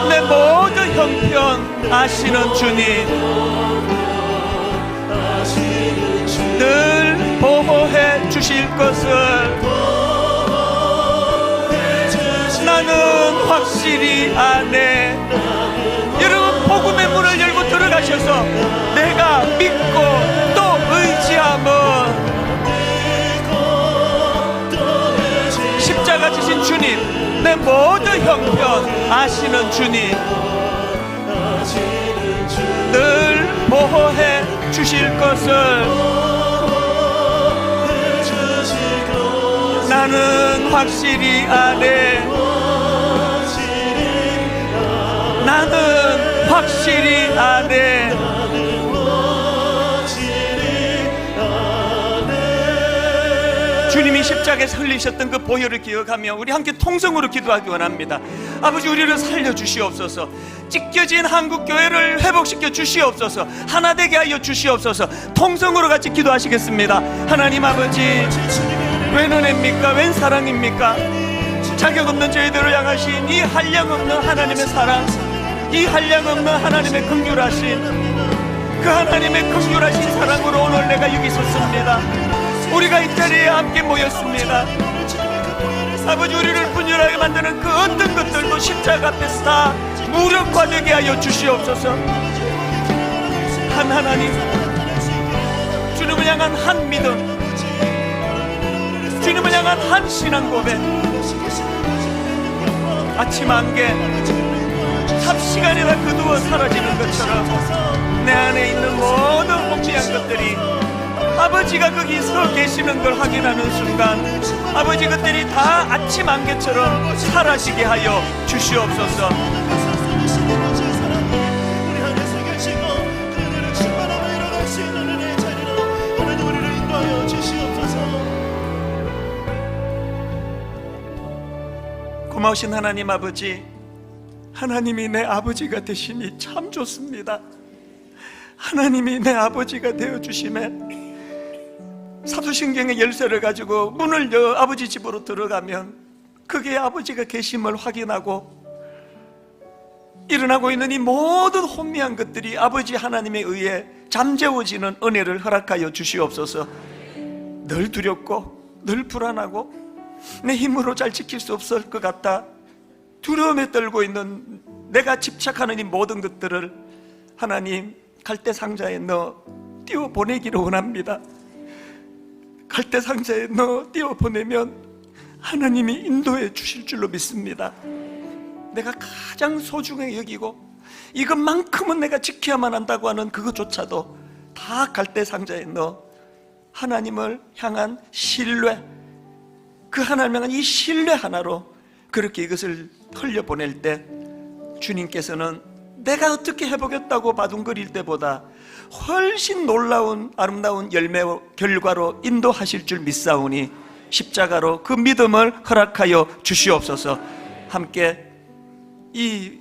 내 모든 형편 아시는 주님 늘 보호해 주실 것을 나는 확실히 아네. 여러분, 복음의 문을 열고 들어가셔서 내가 믿고 또 의지함은 십자가 지신 주님, 내 모든 형편 아시는 주님 늘 보호해 주실 것을 나는 확실히 아네. 나는 확실히 아네. 주님이 십자가에서 흘리셨던 그 보혈을 기억하며 우리 함께 통성으로 기도하기 원합니다. 아버지, 우리를 살려주시옵소서. 찢겨진 한국교회를 회복시켜 주시옵소서. 하나 되게 하여 주시옵소서. 통성으로 같이 기도하시겠습니다. 하나님 아버지, 웬 은혜입니까? 웬 사랑입니까? 자격 없는 저희들을 향하신 이 한량없는 하나님의 사랑, 이 한량없는 하나님의 긍휼하신 그 하나님의 긍휼하신 사랑으로 오늘 내가 여기 섰습니다. 우리가 이 자리에 함께 모였습니다. 아버지, 우리를 분열하게 만드는 그 어떤 것들도 십자가 앞에서 다 무력화되게 하여 주시옵소서. 한 하나님, 주님을 향한 한 믿음, 주님을 향한 한 신앙 고백, 아침 안개 삽시간이나 그두어 사라지는 것처럼 내 안에 있는 모든 혼미한 것들이 아버지가 거기 서 계시는 걸 확인하는 순간 아버지, 그들이 다 아침 안개처럼 사라지게 하여 주시옵소서. 고마우신 하나님 아버지, 하나님이 내 아버지가 되시니 참 좋습니다. 하나님이 내 아버지가 되어주심에 사도신경의 열쇠를 가지고 문을 여 아버지 집으로 들어가면 그게 아버지가 계심을 확인하고 일어나고 있는 이 모든 혼미한 것들이 아버지 하나님에 의해 잠재워지는 은혜를 허락하여 주시옵소서. 늘 두렵고 늘 불안하고 내 힘으로 잘 지킬 수 없을 것 같다 두려움에 떨고 있는 내가 집착하는 이 모든 것들을 하나님 갈대 상자에 넣어 띄워 보내기를 원합니다. 갈대 상자에 넣어 띄워 보내면 하나님이 인도해 주실 줄로 믿습니다. 내가 가장 소중하게 여기고 이것만큼은 내가 지켜야만 한다고 하는 그것조차도 다 갈대 상자에 넣어 하나님을 향한 신뢰, 그 하나님을 향한 이 신뢰 하나로 그렇게 이것을 흘려보낼 때 주님께서는 내가 어떻게 해보겠다고 바둥거릴 때보다 훨씬 놀라운 아름다운 열매 결과로 인도하실 줄 믿사오니 십자가로 그 믿음을 허락하여 주시옵소서. 함께 이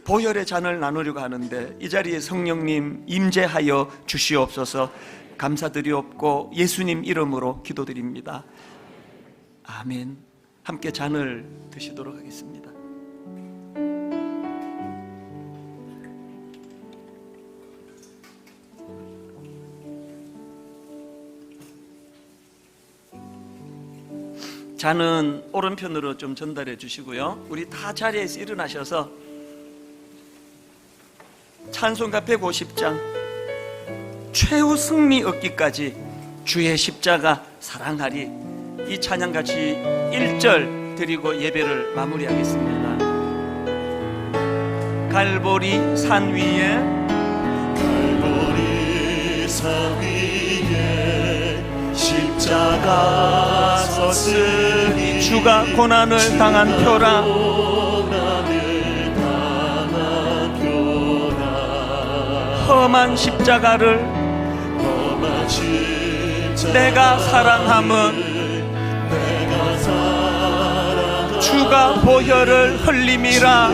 보혈의 잔을 나누려고 하는데 이 자리에 성령님 임재하여 주시옵소서. 감사드리옵고 예수님 이름으로 기도드립니다. 아멘. 함께 잔을 드시도록 하겠습니다. 잔은 오른편으로 좀 전달해 주시고요. 우리 다 자리에서 일어나셔서 찬송가 150장 최후 승리 얻기까지 주의 십자가 사랑하리, 이 찬양 같이 1절 드리고 예배를 마무리하겠습니다. 갈보리 산 위에, 갈보리 산 위에 십자가 섰으니 주가 고난을 당한 표라. 고난을 당한 표라. 험한 십자가를 험한 십자가를 내가 사랑함은 내가 사랑함은 주가 보혈을 흘림이라.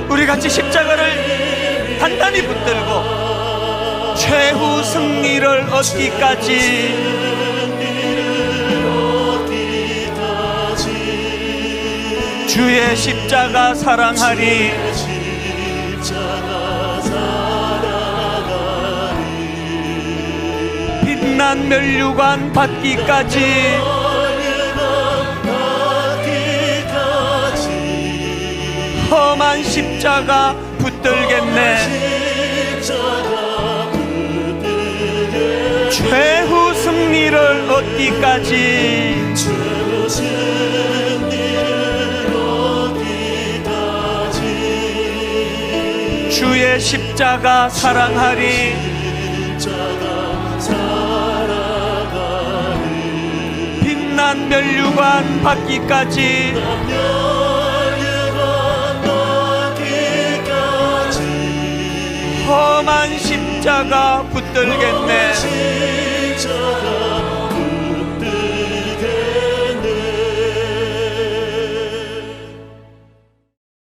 우리 같이 십자가를 단단히 붙들고 최후 승리를 얻기까지 주의 십자가 사랑하리. 빛난 면류관 받기까지 험한 십자가 붙들겠네. 최후 승리를 얻기까지 주의 십자가 사랑하리. 빛난 면류관 받기까지 험한 십자가 붙들겠네.